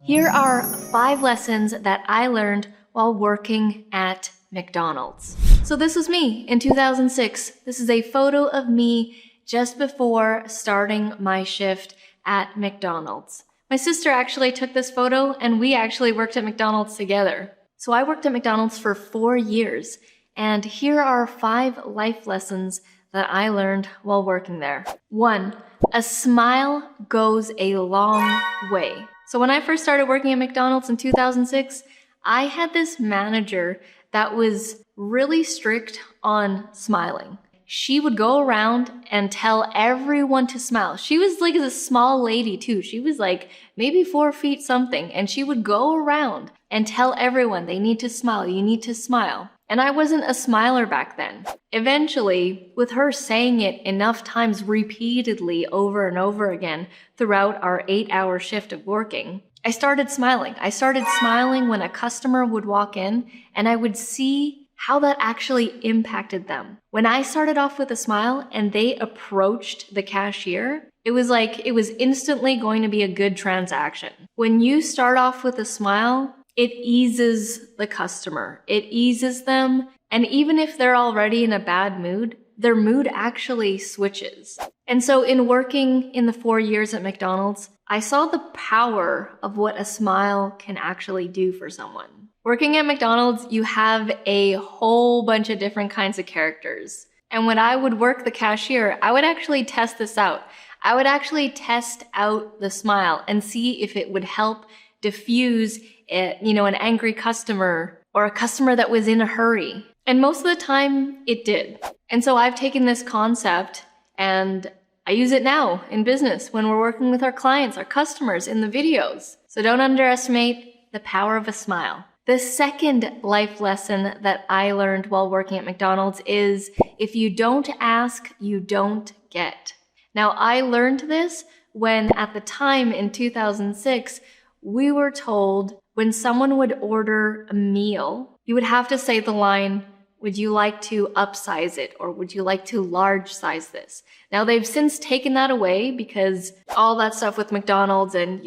Here are 5 lessons that I learned while working at McDonald's. So this was me in 2006. This is a photo of me just before starting my shift at McDonald's. My sister actually took this photo and we actually worked at McDonald's together. So I worked at McDonald's for 4 years, and here are 5 life lessons that I learned while working there. 1, a smile goes a long way. So when I first started working at McDonald's in 2006, I had this manager that was really strict on smiling. She would go around and tell everyone to smile. She was like a small lady too. She was like maybe 4 feet something, and she would go around and tell everyone they need to smile, you need to smile. And I wasn't a smiler back then. Eventually, with her saying it enough times repeatedly over and over again throughout our 8-hour shift of working, I started smiling. I started smiling when a customer would walk in, and I would see how that actually impacted them. When I started off with a smile and they approached the cashier, it was like it was instantly going to be a good transaction. When you start off with a smile, it eases the customer. It eases them. And even if they're already in a bad mood, their mood actually switches. And so in working in the 4 years at McDonald's, I saw the power of what a smile can actually do for someone. Working at McDonald's, you have a whole bunch of different kinds of characters. And when I would work the cashier, I would actually test this out. I would actually test out the smile and see if it would help diffuse an angry customer or a customer that was in a hurry. And most of the time it did. And so I've taken this concept and I use it now in business when we're working with our clients, our customers in the videos. So don't underestimate the power of a smile. The second life lesson that I learned while working at McDonald's is if you don't ask, you don't get. Now, I learned this when at the time in 2006, we were told when someone would order a meal, you would have to say the line, would you like to upsize it, or would you like to large size this? Now they've since taken that away because all that stuff with McDonald's and,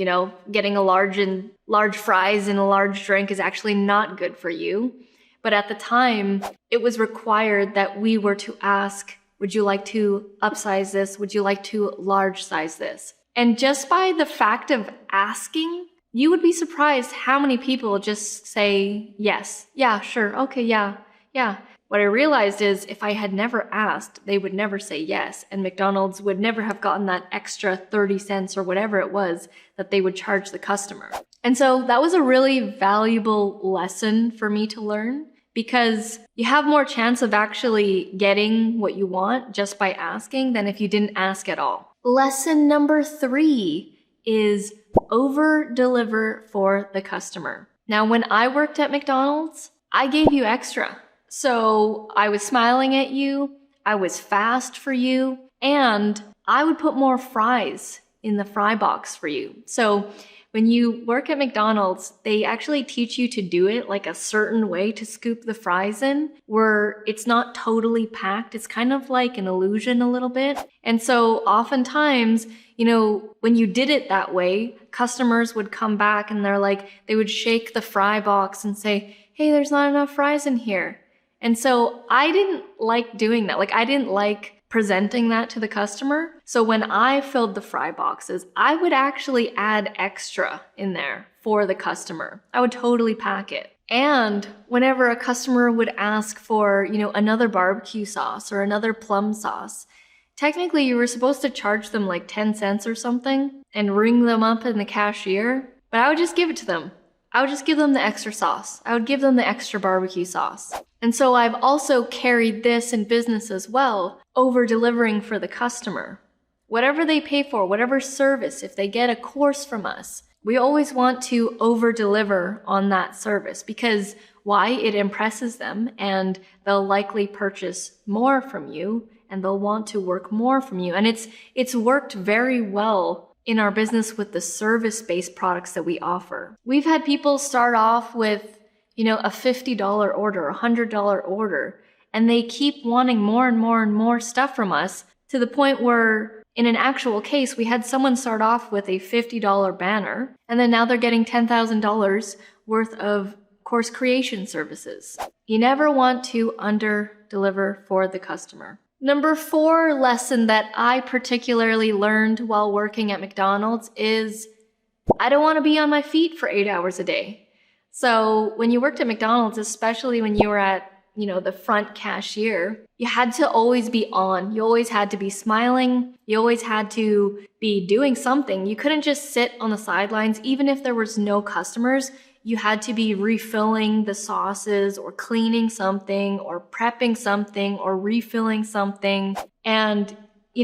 getting a large fries and a large drink is actually not good for you. But at the time, it was required that we were to ask, would you like to upsize this? Would you like to large size this? And just by the fact of asking, you would be surprised how many people just say yes. Yeah, sure. Okay, yeah. What I realized is if I had never asked, they would never say yes. And McDonald's would never have gotten that extra 30 cents or whatever it was that they would charge the customer. And so that was a really valuable lesson for me to learn because you have more chance of actually getting what you want just by asking than if you didn't ask at all. Lesson number 3 is over-deliver for the customer. Now, when I worked at McDonald's, I gave you extra. So I was smiling at you, I was fast for you, and I would put more fries in the fry box for you. So when you work at McDonald's, they actually teach you to do it like a certain way to scoop the fries in, where it's not totally packed. It's kind of like an illusion a little bit. And so oftentimes, when you did it that way, customers would come back and they would shake the fry box and say, hey, there's not enough fries in here. And so I didn't like doing that. I didn't like presenting that to the customer. So when I filled the fry boxes, I would actually add extra in there for the customer. I would totally pack it. And whenever a customer would ask for, another barbecue sauce or another plum sauce, technically you were supposed to charge them like 10 cents or something and ring them up in the cashier, but I would just give it to them. I would just give them the extra sauce. I would give them the extra barbecue sauce. And so I've also carried this in business as well, over-delivering for the customer. Whatever they pay for, whatever service, if they get a course from us, we always want to over-deliver on that service because why? It impresses them and they'll likely purchase more from you and they'll want to work more from you. And it's worked very well in our business with the service-based products that we offer. We've had people start off with, a $50 order, a $100 order, and they keep wanting more and more and more stuff from us to the point where, in an actual case, we had someone start off with a $50 banner, and then now they're getting $10,000 worth of course creation services. You never want to under-deliver for the customer. Number 4 lesson that I particularly learned while working at McDonald's is I don't want to be on my feet for 8 hours a day. So when you worked at McDonald's, especially when you were at, the front cashier, you had to always be on. You always had to be smiling. You always had to be doing something. You couldn't just sit on the sidelines. Even if there was no customers, you had to be refilling the sauces or cleaning something or prepping something or refilling something. And,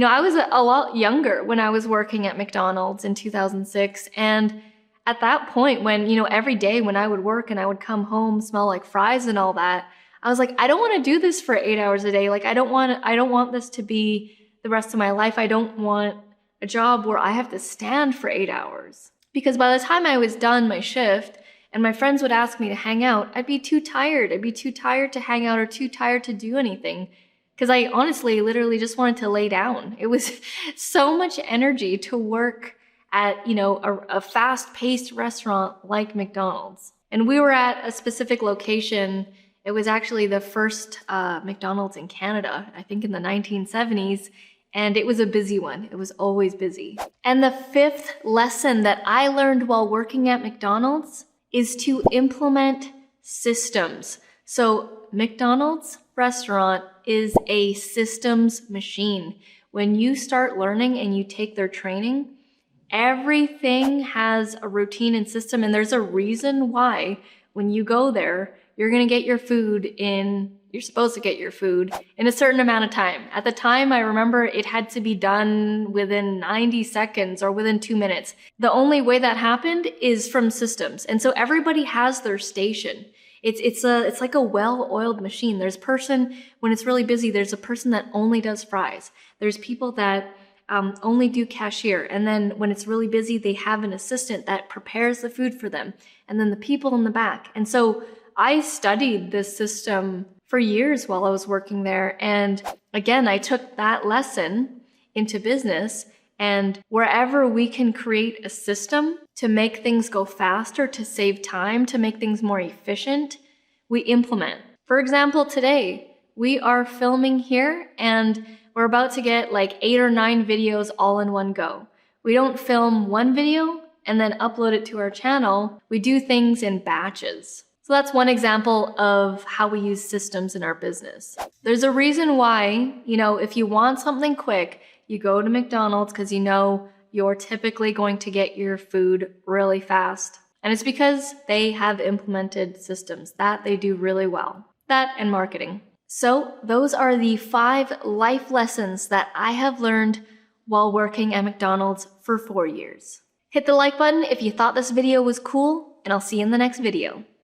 I was a lot younger when I was working at McDonald's in 2006. And at that point when, every day when I would work and I would come home, smell like fries and all that, I was like, I don't want to do this for 8 hours a day. Like, I don't want this to be the rest of my life. I don't want a job where I have to stand for 8 hours. Because by the time I was done my shift and my friends would ask me to hang out, I'd be too tired. I'd be too tired to hang out or too tired to do anything. Because I honestly, literally just wanted to lay down. It was so much energy to work at, a fast-paced restaurant like McDonald's. And we were at a specific location. It was actually the first McDonald's in Canada, I think in the 1970s, and it was a busy one. It was always busy. And the 5th lesson that I learned while working at McDonald's is to implement systems. So McDonald's restaurant is a systems machine. When you start learning and you take their training, everything has a routine and system, and there's a reason why when you go there, you're supposed to get your food in a certain amount of time. At the time, I remember it had to be done within 90 seconds or within 2 minutes. The only way that happened is from systems. And so everybody has their station. It's like a well-oiled machine. There's when it's really busy, there's a person that only does fries. There's people that only do cashier. And then when it's really busy, they have an assistant that prepares the food for them. And then the people in the back. And so I studied this system for years while I was working there. And again, I took that lesson into business, and wherever we can create a system to make things go faster, to save time, to make things more efficient, we implement. For example, today we are filming here and we're about to get like 8 or 9 videos all in one go. We don't film one video and then upload it to our channel. We do things in batches. So that's one example of how we use systems in our business. There's a reason why, if you want something quick, you go to McDonald's because you're typically going to get your food really fast. And it's because they have implemented systems that they do really well. That and marketing. So those are the 5 life lessons that I have learned while working at McDonald's for 4 years. Hit the like button if you thought this video was cool, and I'll see you in the next video.